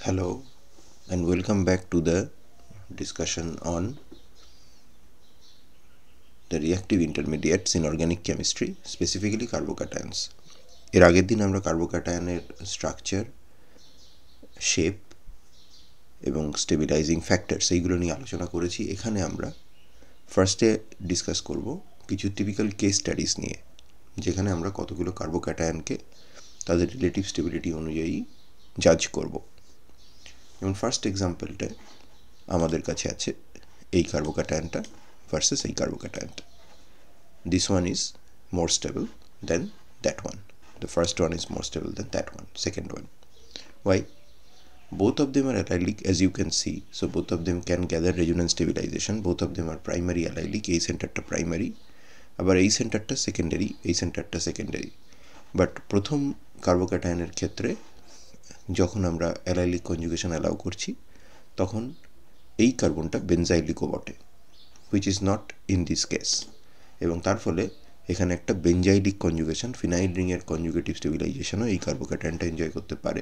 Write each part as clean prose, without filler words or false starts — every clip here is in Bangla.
Hello and welcome back to the discussion on the reactive intermediates in organic chemistry, specifically carbocations. এর আগের দিন আমরা কার্বোক্যাটায়নের স্ট্রাকচার, শেপ এবং স্টেবিলাইজিং ফ্যাক্টরস এইগুলো নিয়ে আলোচনা করেছি। এখানে আমরা ফার্স্টে ডিসকাস করব কিছু টিপিক্যাল কেস স্টাডিজ নিয়ে, যেখানে আমরা কতগুলো কার্বোক্যাটায়নকে তাদের রিলেটিভ স্টেবিলিটি অনুযায়ী জাজ করব। যেমন ফার্স্ট এক্সাম্পলটা আমাদের কাছে আছে এই কার্বোক্যাটায়নটা ভার্সেস এই কার্বোক্যাটায়নটা। This one is more stable than that one. The first one is more stable than that one, second one. Why? Both of them are allylic, as you can see, so both of them can gather resonance stabilization. Both of them are primary allylic. এই সেন্টারটা প্রাইমারি, আবার এই সেন্টারটা সেকেন্ডারি, এই সেন্টারটা সেকেন্ডারি। বাট প্রথম কার্বোক্যাটায়নের ক্ষেত্রে যখন আমরা অ্যালাইলিক কনজুগেশন অ্যালাউ করছি, তখন এই কার্বনটা বেনজাইলিকও বটে, which is not in this case. এবং তার ফলে এখানে একটা বেনজাইলিক কনজুগেশন, ফিনাইল রিংয়ের কনজুগেটিভ স্টেবিলাইজেশনও এই কার্বোক্যাটায়নটা এনজয় করতে পারে।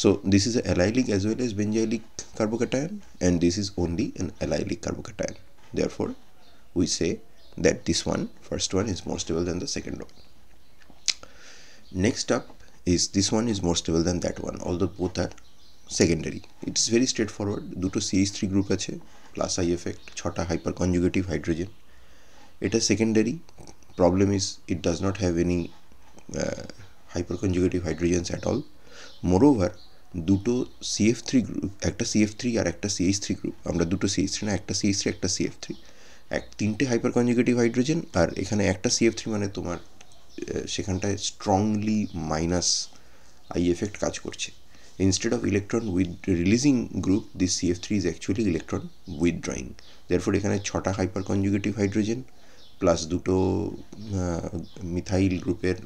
So this is allylic as well as benzylic carbocation, and this is only an allylic carbocation. Therefore we say that this one, first one, is more stable than the second one. Next up is this one is more stable than that one, although both are secondary. It is very straightforward. দুটো CH3 গ্রুপ আছে, প্লাস আই এফেক্ট, 6টা হাইপার কনজুগেটিভ হাইড্রোজেন। এটা secondary. Problem is it does not have any hyperconjugative hydrogens at all. Moreover দুটো CF3 গ্রুপ, একটা CF3 আর একটা CH3 গ্রুপ, আমরা দুটো CH3 না, একটা CH3 একটা CF3, তিনটে হাইপার কনজুগেটিভ হাইড্রোজেন, আর এখানে একটা CF3 মানে তোমার সেখানটায় স্ট্রংলি মাইনাস আই এফেক্ট কাজ করছে। Instead of electron releasing group, this CF3 is actually electron withdrawing. Therefore এখানে 6টা হাইপার কনজুগেটিভ হাইড্রোজেন প্লাস দুটো মিথাইল গ্রুপের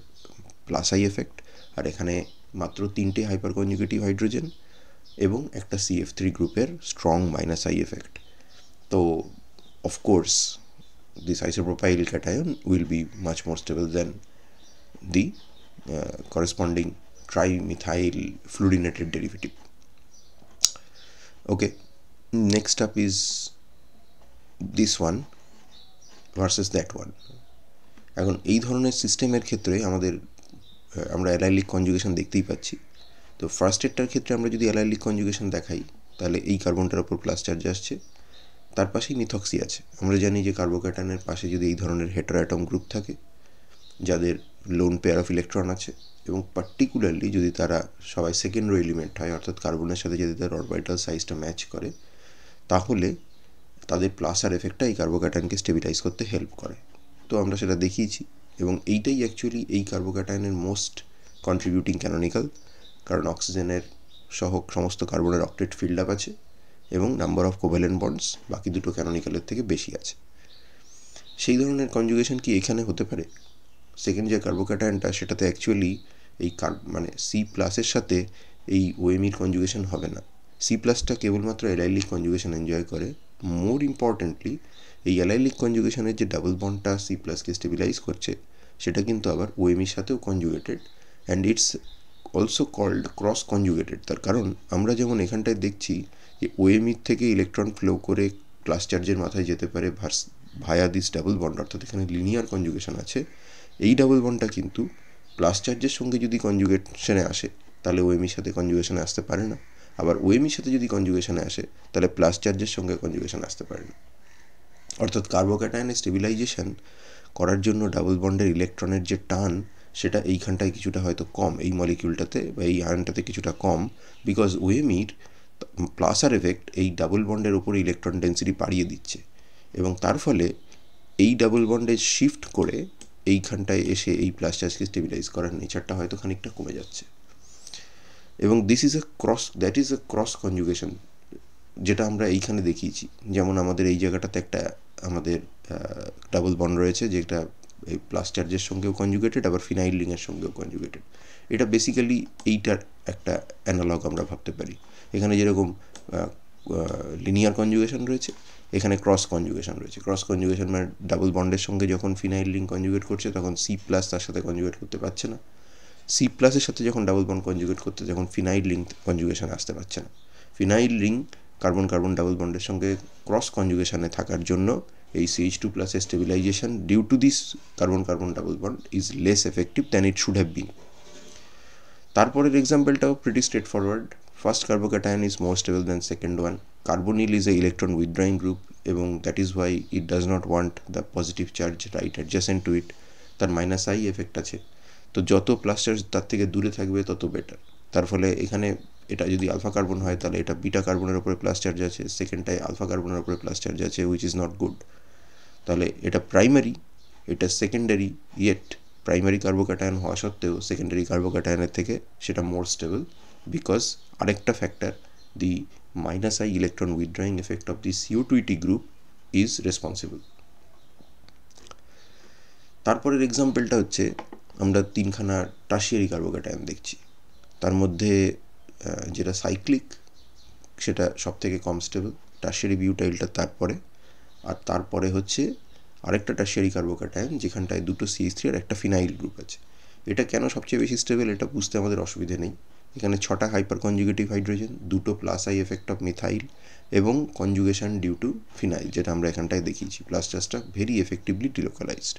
প্লাস আই এফেক্ট, আর এখানে মাত্র 3টে হাইপার কনজুগেটিভ হাইড্রোজেন এবং একটা CF3 গ্রুপের স্ট্রং মাইনাস আই এফেক্ট। তো of course this isopropyl cation will be much more stable than the corresponding trimethyl fluorinated derivative. Okay, next up is this one versus that one. এখন এই ধরনের সিস্টেমের ক্ষেত্রে আমরা অ্যালাইলিক কনজুগেশন দেখতেই পাচ্ছি। তো ফার্স্ট এরটার ক্ষেত্রে আমরা যদি অ্যালাইলিক কনজুগেশন দেখাই, তাহলে এই কার্বনটার ওপর প্লাস চার্জ আসছে, তার পাশেই মিথক্সি আছে। আমরা জানি যে কার্বোক্যাটায়নের পাশে যদি এই ধরনের হেটারোঅ্যাটম গ্রুপ থাকে, যাদের লোন পেয়ার অফ ইলেকট্রন আছে, এবং পার্টিকুলারলি যদি তারা সবাই সেকেন্ড রো এলিমেন্ট হয়, অর্থাৎ কার্বনের সাথে যদি তার অরবিটাল সাইজটা ম্যাচ করে, তাহলে তাদের প্লাস আর এফেক্টটা এই কার্বোক্যাটায়নকে স্টেবিলাইজ করতে হেল্প করে। তো আমরা সেটা দেখিয়েছি, এবং এইটাই অ্যাকচুয়ালি এই কার্বোক্যাটায়নের মোস্ট কন্ট্রিবিউটিং ক্যানোনিক্যাল, কারণ অক্সিজেনের সহ সমস্ত কার্বনের অক্টেট ফিল্ড আপ আছে এবং নাম্বার অফ কোভ্যালেন্ট বন্ডস বাকি দুটো ক্যানোনিক্যালের থেকে বেশি আছে। সেই ধরনের কনজুগেশন কি এখানে হতে পারে? সেকেন্ড যে কার্বোক্যাটায়নটা, সেটাতে অ্যাকচুয়ালি এই মানে C+-এর সাথে এই ওএমির কনজুগেশন হবে না। C+টা কেবলমাত্র অ্যালাইলিক কনজুগেশন এনজয় করে। মোর ইম্পর্টেন্টলি এই অ্যালাইলিক কনজুগেশনের যে ডাবল বন্ডটা C+কে স্টেবিলাইজ করছে, সেটা কিন্তু আবার ওএমির সাথেও conjugated, and it's also called cross conjugated. তার কারণ আমরা যেমন এখানটায় দেখছি যে ওএমির থেকে ইলেকট্রন ফ্লো করে প্লাস চার্জের মাথায় যেতে পারে ভায়া দিস ডাবল বন্ড, অর্থাৎ এখানে লিনিয়ার কনজুগেশন আছে। এই ডাবল বন্ডটা কিন্তু প্লাস চার্জের সঙ্গে যদি কনজুগেশনে আসে, তাহলে ওএমির সাথে কনজুগেশনে আসতে পারে না। আবার ওএমির সাথে যদি কনজুগেশনে আসে, তাহলে প্লাস চার্জের সঙ্গে কনজুগেশন আসতে পারে না। অর্থাৎ কার্বোক্যাটায়নের স্টেবিলাইজেশন করার জন্য ডাবল বন্ডের ইলেকট্রনের যে টান, সেটা এইখানটায় কিছুটা হয়তো কম, এই মলিকিউলটাতে বা এই আয়নটাতে কিছুটা কম, বিকজ ওএমির প্লাস আর এফেক্ট এই ডাবল বন্ডের উপরে ইলেকট্রন ডেন্সিটি বাড়িয়ে দিচ্ছে, এবং তার ফলে এই ডাবল বন্ডে শিফট করে এইখানটায় এসে এই প্লাস চার্জকে স্টেবিলাইজ করার নেচারটা হয়তো খানিকটা কমে যাচ্ছে। এবং that is a cross conjugation, যেটা আমরা এইখানে দেখিয়েছি। যেমন আমাদের এই জায়গাটাতে একটা আমাদের ডাবল বন্ড রয়েছে, যেটা এই প্লাস চার্জের সঙ্গেও কনজুগেটেড, আবার ফিনাইল রিংয়ের সঙ্গেও কনজুগেটেড। এটা বেসিক্যালি এইটার একটা অ্যানালগ আমরা ভাবতে পারি। এখানে যেরকম লিনিয়ার কনজুগেশন রয়েছে, এখানে ক্রস কনজুগেশন রয়েছে। ক্রস কনজুগেশন মানে ডাবল বন্ডের সঙ্গে যখন ফিনাইল রিং কনজুগেট করছে, তখন C+ তার সাথে কনজুগেট করতে পারছে না, সি প্লাসের সাথে যখন ডাবল বন্ড কনজুগেট করতে যখন ফিনাইল রিং কনজুগেশন আসতে পারছে না, phenyl ring carbon carbon double বন্ডের সঙ্গে ক্রস কনজুগেশনে থাকার জন্য এই CH2 প্লাসের stabilisation due to this carbon carbon double bond is less effective than it should have been. তারপরের এক্সাম্পলটাও pretty straightforward. First carbocation is more stable than second one. Carbonyl is a electron withdrawing group এবং that is why it does not want the positive charge right adjacent to it. তার মাইনাস আই এফেক্ট আছে, তো যত প্লাস চার্জ তার থেকে দূরে থাকবে তত বেটার। তার ফলে এখানে এটা যদি আলফা কার্বন হয় তাহলে এটা বিটা কার্বনের উপরে প্লাস চার্জ আছে, সেকেন্ডটায় আলফা কার্বনের উপরে প্লাস চার্জ আছে, উইচ ইজ নট গুড। তাহলে এটা প্রাইমারি, এটা সেকেন্ডারি, ইয়েট প্রাইমারি কার্বোক্যাটায়ন হওয়া সত্ত্বেও সেকেন্ডারি কার্বোক্যাটায়নের থেকে সেটা মোর স্টেবল, বিকজ আরেকটা factor, the minus I electron withdrawing effect of the CO2 group is responsible. তারপরের এক্সাম্পলটা হচ্ছে আমরা তিনখানা টার্সিয়ারি কার্বোক্যাটায়ন দেখছি, তার মধ্যে যেটা সাইক্লিক সেটা সব থেকে কম স্টেবল, টার্সিয়ারি বিউটাইলটা তারপরে, আর তারপরে হচ্ছে আরেকটা টার্সিয়ারি কার্বোক্যাটায়ন যেখানটায় দুটো CH3 আর একটা ফিনাইল গ্রুপ আছে। এটা কেন সবচেয়ে বেশি স্টেবল এটা বুঝতে আমাদের অসুবিধে নেই। এখানে 6টা হাইপার কনজুগেটিভ হাইড্রোজেন, দুটো plus I effect of methyl এবং কনজুগেশন ডিউ টু ফিনাইল, যেটা আমরা এখানটায় দেখিয়েছি। প্লাস চার্জটা ভেরি এফেক্টিভলি ডিলোকালাইজড।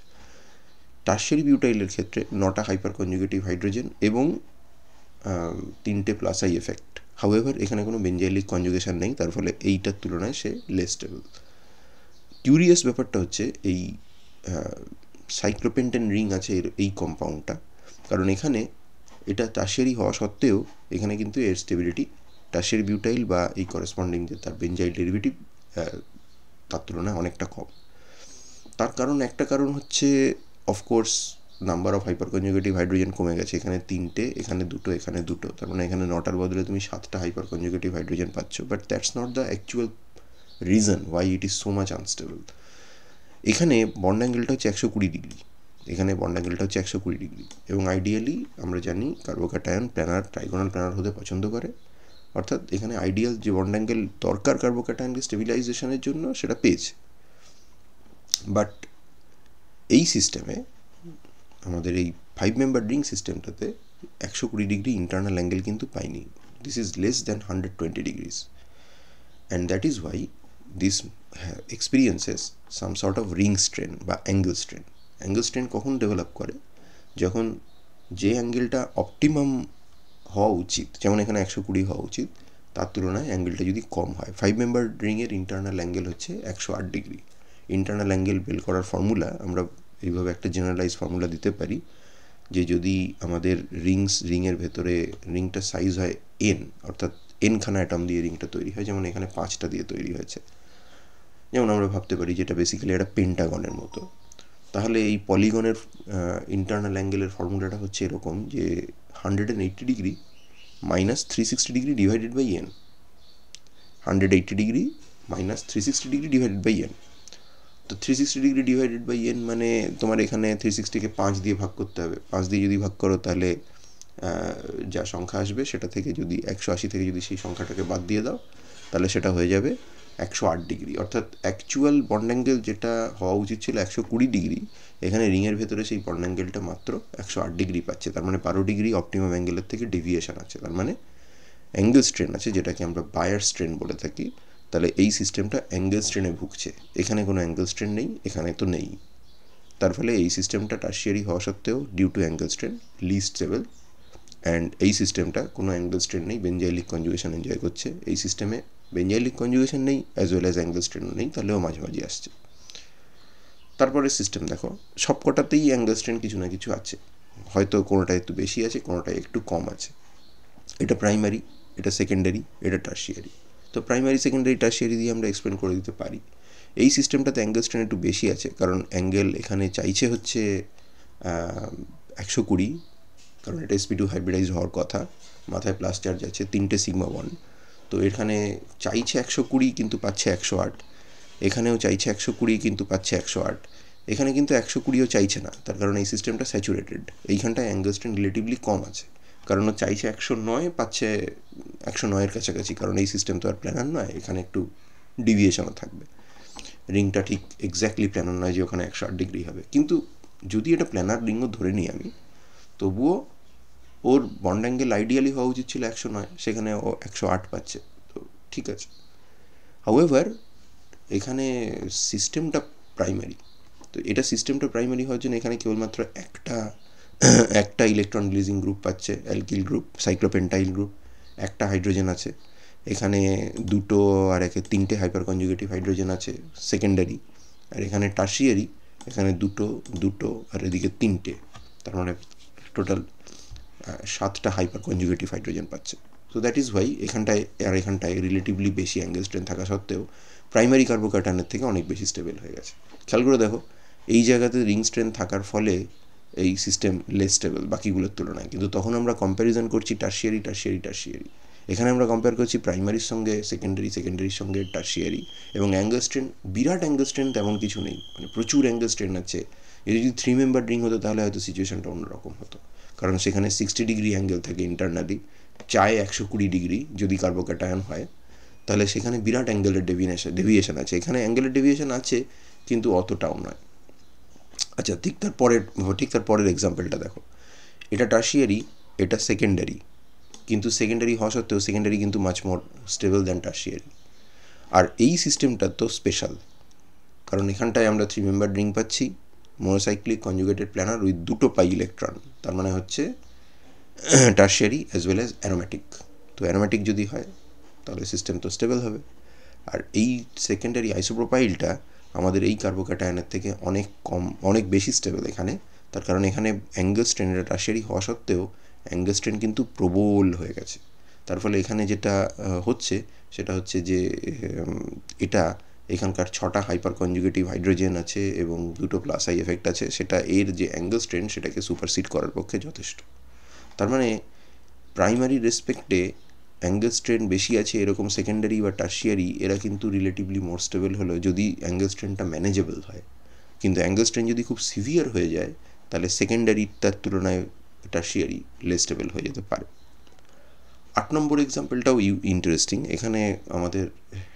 টার্সিয়ারি বিউটাইলের ক্ষেত্রে 9টা হাইপার কনজুগেটিভ হাইড্রোজেন এবং 3টে প্লাস আই এফেক্ট। হাউএভার এখানে কোনো বেঞ্জাইলিক কনজুগেশন নেই, তার ফলে এইটার তুলনায় সে লেস স্টেবল। কিউরিয়াস ব্যাপারটা হচ্ছে এই সাইক্লোপেন্টেন রিং আছে এই কম্পাউন্ডটা, কারণ এখানে এটা টার্সিয়ারি হওয়া সত্ত্বেও এখানে কিন্তু এর স্টেবিলিটি টার্সিয়ারি বিউটাইল বা এই করেসপন্ডিং যে তার বেঞ্জাইল ডেরিভেটিভ তার তুলনায় অনেকটা কম। তার কারণ একটা কারণ হচ্ছে of course number of hyper conjugative hydrogen কমে গেছে, এখানে 3টে, এখানে 2টো, এখানে 2টো, তার মানে এখানে 9টার বদলে তুমি 7টা হাইপার কনজুগেটিভ হাইড্রোজেন পাচ্ছ, but that's not the actual reason why it is so much unstable. এখানে বন্ড অ্যাঙ্গেলটা হচ্ছে 120 ডিগ্রি, এখানে বন্ড অ্যাঙ্গেলটা হচ্ছে 120 ডিগ্রি, এবং আইডিয়ালি আমরা জানি কার্বোক্যাটায়ন প্ল্যানার ট্রাইগোনাল প্ল্যানার হতে পছন্দ করে, অর্থাৎ এখানে আইডিয়াল যে বন্ড অ্যাঙ্গেল দরকার কার্বোক্যাটায়নকে স্টেবিলাইজেশনের জন্য সেটা পেয়েছে। বাট এই সিস্টেমে আমাদের এই 5 মেম্বার রিং সিস্টেমটাতে 120 ডিগ্রি ইন্টারনাল অ্যাঙ্গেল কিন্তু পাইনি। This is less than 120 degrees, and that is why this experiences some sort of ring strain বা অ্যাঙ্গেল স্ট্রেন। অ্যাঙ্গেল স্ট্রেন কখন ডেভেলপ করে? যখন যে অ্যাঙ্গেলটা অপটিমাম হওয়া উচিত, যেমন এখানে 120 হওয়া উচিত, তার তুলনায় অ্যাঙ্গেলটা যদি কম হয়। 5 মেম্বার রিংয়ের ইন্টারনাল অ্যাঙ্গেল হচ্ছে 108 ডিগ্রি। ইন্টারনাল অ্যাঙ্গেল বের করার ফর্মুলা আমরা এইভাবে একটা জেনারেলাইজ ফর্মুলা দিতে পারি, যে যদি আমাদের রিংয়ের ভেতরে রিংটার সাইজ হয় n, অর্থাৎ nখানা অ্যাটম দিয়ে রিংটা তৈরি হয়, যেমন এখানে 5টা দিয়ে তৈরি হয়েছে, যেমন আমরা ভাবতে পারি যেটা বেসিক্যালি একটা পেন্টাগনের মতো, তাহলে এই পলিগনের ইন্টারনাল অ্যাঙ্গেলের ফর্মুলাটা হচ্ছে এরকম যে 180 degree minus 360 degree divided by n, 180 degree minus 360 degree divided by n। তো 360 ডিগ্রি ডিভাইডেড বাই n মানে তোমার এখানে 360কে 5 দিয়ে ভাগ করতে হবে। 5 দিয়ে যদি ভাগ করো তাহলে যা সংখ্যা আসবে সেটা থেকে যদি 180 থেকে যদি সেই সংখ্যাটাকে বাদ দিয়ে দাও তাহলে সেটা হয়ে যাবে 108 ডিগ্রি। অর্থাৎ অ্যাকচুয়াল বন্ড অ্যাঙ্গেল যেটা হওয়া উচিত ছিল 120 ডিগ্রি, এখানে রিংয়ের ভেতরে সেই বন্ড অ্যাঙ্গেলটা মাত্র 108 ডিগ্রি পাচ্ছে। তার মানে 12 ডিগ্রি অপটিমাম অ্যাঙ্গেলের থেকে ডেভিয়েশন আছে, তার মানে অ্যাঙ্গেল স্ট্রেন আছে, যেটাকে আমরা বায়ার স্ট্রেন বলে থাকি। তাহলে এই সিস্টেমটা অ্যাঙ্গেল স্ট্রেনে ভুগছে, এখানে কোনো অ্যাঙ্গেল স্ট্রেন নেই, এখানে তো নেই। তার ফলে এই সিস্টেমটা টার্সিয়ারি হওয়া সত্ত্বেও due to angle strain least stable, and এই সিস্টেমটা কোনো অ্যাঙ্গেল স্ট্রেন নেই, বেঞ্জাইলিক কনজুগেশন এনজয় করছে। এই সিস্টেমে বেঞ্জাইলিক কনজুগেশন নেই অ্যাজ ওয়েল অ্যাজ অ্যাঙ্গেল স্ট্রেনও নেই, তাহলেও মাঝে মাঝে আসছে। তারপরে সিস্টেম দেখো, সবকটাতেই অ্যাঙ্গেল স্ট্রেন কিছু না কিছু আছে, হয়তো কোনোটা একটু বেশি আছে, কোনোটা একটু কম আছে। এটা প্রাইমারি, এটা সেকেন্ডারি, এটা টার্সিয়ারি। তো প্রাইমারি, সেকেন্ডারি, টার্সিয়ারি দিয়ে আমরা এক্সপ্লেন করে দিতে পারি। এই সিস্টেমটাতে অ্যাঙ্গেল স্ট্রেন একটু বেশি আছে, কারণ অ্যাঙ্গেল এখানে চাইছে হচ্ছে 120, কারণ এটা sp2 হাইব্রিডাইজ হওয়ার কথা, মাথায় প্লাস চার্জ আছে, 3টে সিগমা বন্ড, তো এখানে চাইছে 120 কিন্তু পাচ্ছে 108, এখানেও চাইছে 120 কিন্তু পাচ্ছে 108, এখানে কিন্তু 120ও চাইছে না, তার কারণ এই সিস্টেমটা স্যাচুরেটেড। এইখানটায় অ্যাঙ্গেল স্ট্রেন রিলেটিভলি কম আছে, কারণ ও চাইছে 109, পাচ্ছে 109-এর কাছাকাছি, কারণ এই সিস্টেম তো আর প্ল্যানার নয়, এখানে একটু ডিভিয়েশনও থাকবে। রিংটা ঠিক এক্স্যাক্টলি প্ল্যানার নয় যে ওখানে 108 ডিগ্রি হবে, কিন্তু যদি এটা প্ল্যানার রিংও ধরে নিই আমি, তবুও ওর বন্ড অ্যাঙ্গেল আইডিয়ালি হওয়া উচিত ছিল 109, সেখানে ও 108 পাচ্ছে, তো ঠিক আছে। হাউএভার এখানে সিস্টেমটা প্রাইমারি, তো এটা সিস্টেমটা প্রাইমারি হওয়ার জন্য এখানে কেবলমাত্র একটা ইলেকট্রন রিলিজিং গ্রুপ পাচ্ছে, অ্যালকিল গ্রুপ, সাইক্লোপেন্টাইল গ্রুপ, একটা হাইড্রোজেন আছে এখানে, দুটো আর একে তিনটে হাইপার কনজুগেটিভ হাইড্রোজেন আছে সেকেন্ডারি, আর এখানে টার্সিয়ারি, এখানে দুটো আর এদিকে তিনটে, তার মানে টোটাল 7টা হাইপার কনজুগেটিভ হাইড্রোজেন পাচ্ছে। সো দ্যাট ইজ ওয়াই এখানটায় রিলেটিভলি বেশি অ্যাঙ্গেল স্ট্রেন্থ থাকা সত্ত্বেও প্রাইমারি কার্বোক্যাটায়নের থেকে অনেক বেশি স্টেবল হয়ে গেছে। খেয়াল করে দেখো, এই জায়গাতে রিং স্ট্রেন্থ থাকার ফলে এই সিস্টেম লেস স্টেবল বাকিগুলোর তুলনায়, কিন্তু তখন আমরা কম্প্যারিজন করছি টার্সিয়ারি। এখানে আমরা কম্পেয়ার করছি প্রাইমারির সঙ্গে সেকেন্ডারির সঙ্গে টার্সিয়ারি, এবং অ্যাঙ্গেল স্ট্রেন্থ, বিরাট অ্যাঙ্গেল স্ট্রেন্থ তেমন কিছু নেই, মানে প্রচুর অ্যাঙ্গেল স্ট্রেন্থ আছে। যদি 3 মেম্বার রিং হতো তাহলে হয়তো সিচুয়েশনটা অন্যরকম হতো, কারণ সেখানে 60 ডিগ্রি অ্যাঙ্গেল থাকে ইন্টারনালি, চায় 120 ডিগ্রি যদি কার্বোক্যাটায়ন হয়, তাহলে সেখানে বিরাট অ্যাঙ্গেলের ডেভিয়েশন আছে। এখানে অ্যাঙ্গেলের ডেভিয়েশন আছে কিন্তু অতটাও নয়। আচ্ছা, ঠিক তার পরের এক্সাম্পলটা দেখো, এটা টার্সিয়ারি, এটা সেকেন্ডারি, কিন্তু সেকেন্ডারি হওয়া সত্ত্বেও সেকেন্ডারি কিন্তু much more stable than tertiary. আর এই সিস্টেমটা তো স্পেশাল, কারণ এখানটায় আমরা 3 মেম্বার রিং পাচ্ছি, monocyclic conjugated planar with 2 pi electron, তার মানে হচ্ছে tertiary as well as aromatic. তো অ্যারোম্যাটিক যদি হয় তাহলে সিস্টেম তো স্টেবল হবে। আর এই সেকেন্ডারি আইসোপ্রোপাইলটা আমাদের এই কার্বোক্যাটায়নের থেকে অনেক বেশি স্টেবল এখানে, তার কারণ এখানে অ্যাঙ্গেল স্ট্রেন, এটা টার্সিয়ারি হওয়া সত্ত্বেও অ্যাঙ্গেল স্ট্রেন কিন্তু প্রবল হয়ে গেছে। তার ফলে এখানে যেটা হচ্ছে সেটা হচ্ছে যে এটা এখানকার 6টা হাইপার কনজুগেটিভ হাইড্রোজেন আছে এবং 2 প্লাস আই এফেক্ট আছে, সেটা এর যে অ্যাঙ্গেল স্ট্রেন সেটাকে সুপারসিড করার পক্ষে যথেষ্ট। তার মানে প্রাইমারি রেসপেক্টে অ্যাঙ্গেল স্ট্রেন বেশি আছে এরকম সেকেন্ডারি বা টার্সিয়ারি, এরা কিন্তু রিলেটিভলি মোর স্টেবল হলো যদি অ্যাঙ্গেল স্ট্রেনটা ম্যানেজেবল হয়। কিন্তু অ্যাঙ্গেল স্ট্রেন যদি খুব সিভিয়ার হয়ে যায় তাহলে সেকেন্ডারিটার তুলনায় টার্সিয়ারি লেস স্টেবল হয়ে যেতে পারে। 8 নম্বর এক্সাম্পলটাও ইন্টারেস্টিং। এখানে আমাদের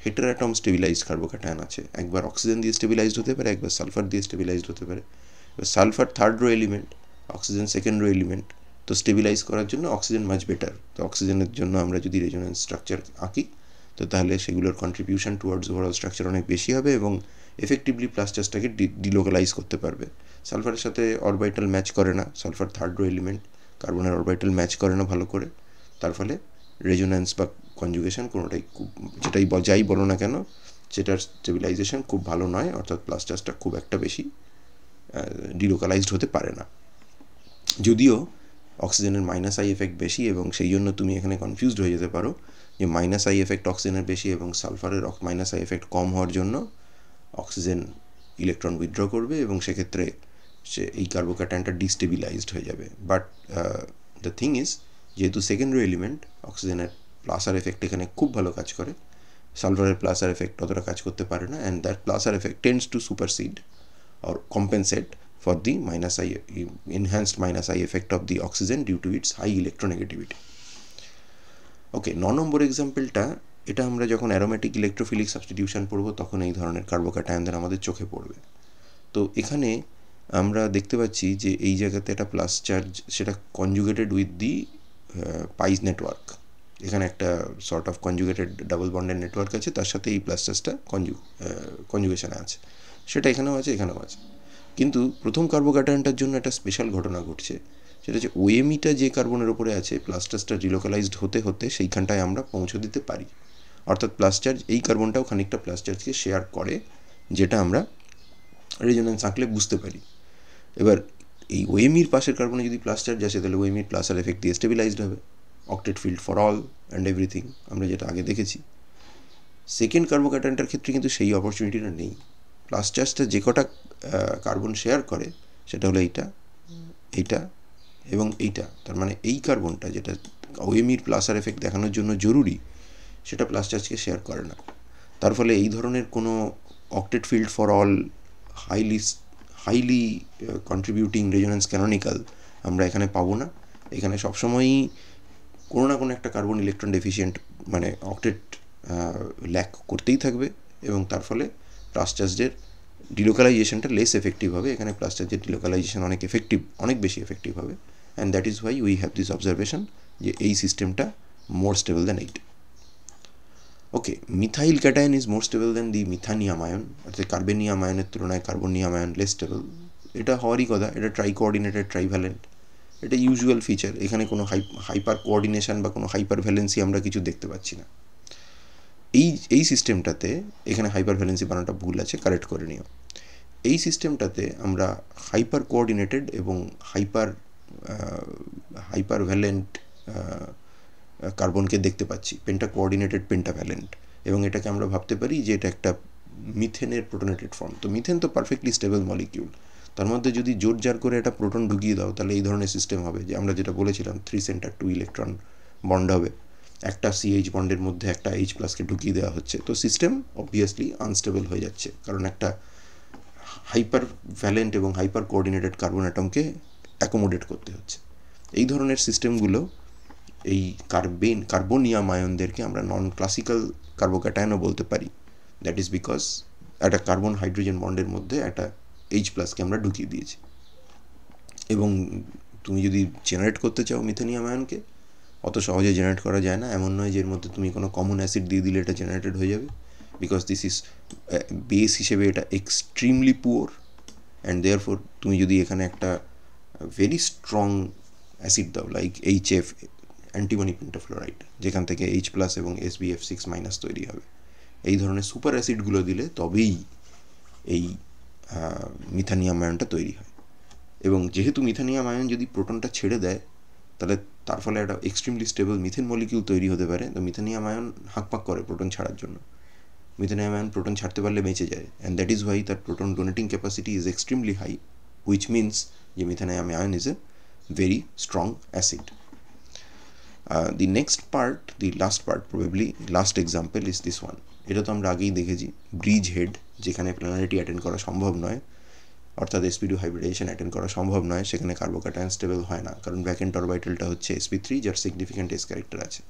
হেটারঅ্যাটম স্টেবিলাইজড কার্বোক্যাটায়ন আছে, একবার অক্সিজেন দিয়ে স্টেবিলাইজড হতে পারে, একবার সালফার দিয়ে স্টেবিলাইজড হতে পারে। এবার sulphur third rho element, oxygen second rho element, তো স্টেবিলাইজ করার জন্য অক্সিজেন মাচ বেটার। তো অক্সিজেনের জন্য আমরা যদি রেজোনেন্স স্ট্রাকচার আঁকি তো তাহলে সেগুলোর কন্ট্রিবিউশন টুয়ার্ডস ওভারঅল স্ট্রাকচার অনেক বেশি হবে এবং এফেক্টিভলি প্লাস চার্জটাকে ডিলোকালাইজ করতে পারবে। সালফারের সাথে অরবিটাল ম্যাচ করে না, সালফার থার্ড রো এলিমেন্ট, কার্বনের অরবিটাল ম্যাচ করে না ভালো করে, তার ফলে রেজোনেন্স বা কনজুগেশন কোনোটাই খুব, যাই বলো না কেন, সেটার স্টেবিলাইজেশন খুব ভালো নয়, অর্থাৎ প্লাস চার্জটা খুব একটা বেশি ডিলোকালাইজড হতে পারে না। যদিও অক্সিজেনের মাইনাস আই এফেক্ট বেশি এবং সেই জন্য তুমি এখানে কনফিউজড হয়ে যেতে পারো যে মাইনাস আই এফেক্ট অক্সিজেনের বেশি এবং সালফারের মাইনাস আই এফেক্ট কম হওয়ার জন্য অক্সিজেন ইলেকট্রন উইথড্র করবে এবং সেক্ষেত্রে এই কার্বোক্যাটায়নটা ডিস্টেবিলাইজড হয়ে যাবে। বাট দ্য থিং ইজ, যেহেতু সেকেন্ড রো এলিমেন্ট, অক্সিজেনের প্লাস আর এফেক্ট এখানে খুব ভালো কাজ করে, সালফারের প্লাস আর এফেক্ট অতটা কাজ করতে পারে না, and that plus R effect tends to supersede or compensate for the enhanced minus I effect of the oxygen due to its high electronegativity. ওকে, 9 নম্বর এক্সাম্পলটা, এটা আমরা যখন অ্যারোমেটিক ইলেকট্রোফিলিক সাবস্টিটিউশন পড়বো তখন এই ধরনের কার্বোক্যাটায়নদের আমাদের চোখে পড়বে। তো এখানে আমরা দেখতে পাচ্ছি যে এই জায়গাতে একটা প্লাস চার্জ, সেটা কনজুগেটেড উইথ দি পাইজ নেটওয়ার্ক। এখানে একটা সর্ট অফ কনজুগেটেড ডাবল বন্ডের নেটওয়ার্ক আছে, তার সাথে এই প্লাস চার্জটা কনজুগেশনে আছে, সেটা এখানেও আছে। কিন্তু প্রথম কার্বোক্যাটায়নটার জন্য একটা স্পেশাল ঘটনা ঘটছে, সেটা হচ্ছে ওএমইটা যে কার্বনের ওপরে আছে, প্লাস চার্জটা রিলোকালাইজড হতে হতে সেইখানটায় আমরা পৌঁছে দিতে পারি। অর্থাৎ প্লাস চার্জ, এই কার্বনটাও খানিকটা প্লাস চার্জকে শেয়ার করে, যেটা আমরা রেজোনেন্স আঁকলে বুঝতে পারি। এবার এই ওএমইর পাশের কার্বনে যদি প্লাস চার্জ আসে তাহলে ওএমইর প্লাস আর এফেক্ট দিয়ে স্টেবিলাইজড হবে, octet field for all and everything, আমরা যেটা আগে দেখেছি। সেকেন্ড কার্বোক্যাটায়নটার ক্ষেত্রে কিন্তু সেই অপরচুনিটিটা নেই। প্লাস চার্জটা যে কটা কার্বন শেয়ার করে সেটা হলো এইটা এবং এইটা, তার মানে এই কার্বনটা যেটা ওএমইর প্লাস আর এফেক্ট দেখানোর জন্য জরুরি, সেটা প্লাস চার্জকে শেয়ার করে না। তার ফলে এই ধরনের কোনো octet field for all highly contributing resonance canonical আমরা এখানে পাবো না। এখানে সবসময়ই কোনো না কোনো একটা কার্বন ইলেকট্রন ডেফিসিয়েন্ট, মানে অক্টেট ল্যাক করতেই থাকবে এবং তার ফলে প্লাস চার্জের ডিলোকালাইজেশনটা লেস এফেক্টিভ হবে। এখানে প্লাস চার্জের ডিলোকালাইজেশন অনেক বেশি এফেক্টিভ হবে, and that is why we have this observation যে এই সিস্টেমটা more stable than 8. Okay, methyl cation is more stable than the methanium ion, অর্থাৎ কার্বেনিয়াম আয়নের তুলনায় কার্বনিয়াম আয়ন লেস স্টেবল. এটা হওয়ারই কথা, এটা ট্রাই কোঅর্ডিনেটেড ট্রাইভ্যালেন্ট, এটা ইউজুয়াল ফিচার. এখানে কোনো হাইপার কোঅর্ডিনেশন বা কোনো হাইপার ভ্যালেন্সি আমরা কিছু দেখতে পাচ্ছি না. এই সিস্টেমটাতে, এখানে হাইপার ভ্যালেন্সি বানানটা ভুল আছে, কারেক্ট করে নিও. এই সিস্টেমটাতে আমরা হাইপার কোঅর্ডিনেটেড এবং হাইপার ভ্যালেন্ট কার্বনকে দেখতে পাচ্ছি, পেন্টা কোঅর্ডিনেটেড পেন্টাভ্যালেন্ট, এবং এটাকে আমরা ভাবতে পারি যে এটা একটা মিথেনের প্রোটনেটেড ফর্ম. তো মিথেন তো পারফেক্টলি স্টেবল মলিকিউল, তার মধ্যে যদি জোর জার করে একটা প্রোটন ঢুকিয়ে দাও তাহলে এই ধরনের সিস্টেম হবে, যে আমরা যেটা বলেছিলাম 3 সেন্টার 2 ইলেকট্রন বন্ড হবে, একটা সিএইচ বন্ডের মধ্যে একটা এইচ প্লাসকে ঢুকিয়ে দেওয়া হচ্ছে. তো সিস্টেম অবভিয়াসলি আনস্টেবল হয়ে যাচ্ছে, কারণ একটা হাইপার ভ্যালেন্ট এবং হাইপার কোঅর্ডিনেটেড কার্বন অ্যাটমকে অ্যাকোমোডেট করতে হচ্ছে. এই ধরনের সিস্টেমগুলো, এই কার্বোনিয়াম আয়নদেরকে আমরা নন ক্লাসিক্যাল কার্বোক্যাটায়নও বলতে পারি. দ্যাট ইজ বিকজ একটা কার্বন হাইড্রোজেন বন্ডের মধ্যে একটা এইচ প্লাসকে আমরা ঢুকিয়ে দিয়েছি. এবং তুমি যদি জেনারেট করতে চাও মিথেনিয়াম আয়নকে, অত সহজে জেনারেট করা যায় না. এমন নয় যে এর মধ্যে তুমি কোনো কমন অ্যাসিড দিয়ে দিলে এটা জেনারেটেড হয়ে যাবে, বিকজ দিস ইজ বেস হিসেবে এটা এক্সট্রিমলি পুয়ার, অ্যান্ড দেয়ারফর তুমি যদি এখানে একটা ভেরি স্ট্রং অ্যাসিড দাও, লাইক HF অ্যান্টিমনি পেন্টাফ্লোরাইড, যেখান থেকে H প্লাস এবং SbF6 মাইনাস তৈরি হবে, এই ধরনের সুপার অ্যাসিডগুলো দিলে তবেই এই মিথানিয়াম আয়নটা তৈরি হয়. এবং যেহেতু মিথানিয়াম আয়ন যদি প্রোটনটা ছেড়ে দেয়, তাহলে তার ফলে একটা এক্সট্রিমলি স্টেবল মিথেন মলিকিউল তৈরি হতে পারে. তো মিথানিয়াম আয়ন হাঁকপাক করে প্রোটন ছাড়ার জন্য. মিথানিয়াম আয়ন প্রোটন ছাড়তে পারলে বেঁচে যায়, অ্যান্ড দ্যাট ইজ ওয়াই তার proton donating capacity is extremely high, which means যে methanium ion is a very strong acid. The next part, the last part probably, last example is this one. এটা তো আমরা আগেই দেখেছি, ব্রিজ হেড, যেখানে প্ল্যানারিটি অ্যাটেন্ড করা সম্ভব নয়, অর্থাৎ sp2 হাইব্রিডেশন অ্যাটেন্ড করা সম্ভব নয়, সেখানে কার্বোক্যাটায়ন স্টেবল হয় না, কারণ ভ্যাকেন্ট অরবিটালটা হচ্ছে sp3, যার সিগনিফিক্যান্ট এস ক্যারেক্টার আছে.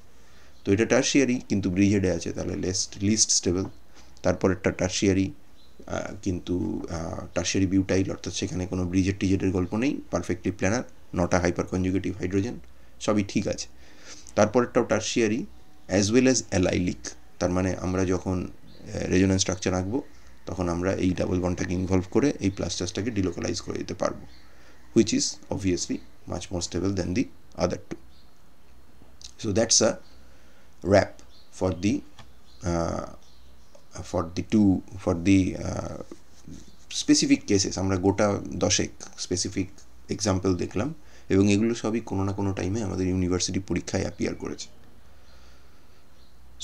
তো এটা টার্সিয়ারি কিন্তু ব্রিজ হেডে আছে, তাহলে লিস্ট স্টেবল. তারপরেরটা টার্সিয়ারি, কিন্তু টার্সিয়ারি বিউটাইল, অর্থাৎ সেখানে কোনো ব্রিজেড টিজেডের গল্প নেই, পারফেক্টলি প্ল্যানার, নটা হাইপার কনজুগেটিভ হাইড্রোজেন, সবই ঠিক আছে. তারপরেরটাও tertiary as well as allylic, তার মানে আমরা যখন রেজোনেন্স স্ট্রাকচার আঁকবো তখন আমরা এই ডাবল বন্ডটাকে ইনভলভ করে এই প্লাস চার্জটাকে ডিলোকালাইজ করে দিতে পারবো, which is obviously much more stable than the other two. So that's a wrap for the specific cases. আমরা গোটা 10 স্পেসিফিক এক্সাম্পল দেখলাম, এবং এগুলো সবই কোনো না কোনো টাইমে আমাদের ইউনিভার্সিটি পরীক্ষায় অ্যাপিয়ার করেছে.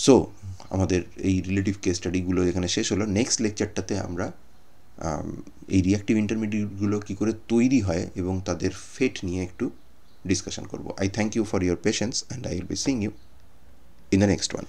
সো আমাদের এই রিলেটিভ কেস স্টাডিগুলো এখানে শেষ হলো. নেক্সট লেকচারটাতে আমরা এই রিঅ্যাক্টিভ ইন্টারমিডিয়েটগুলো কী করে তৈরি হয় এবং তাদের ফেট নিয়ে একটু ডিসকাশন করব. I thank you for your patience, and I will be seeing you in the next one.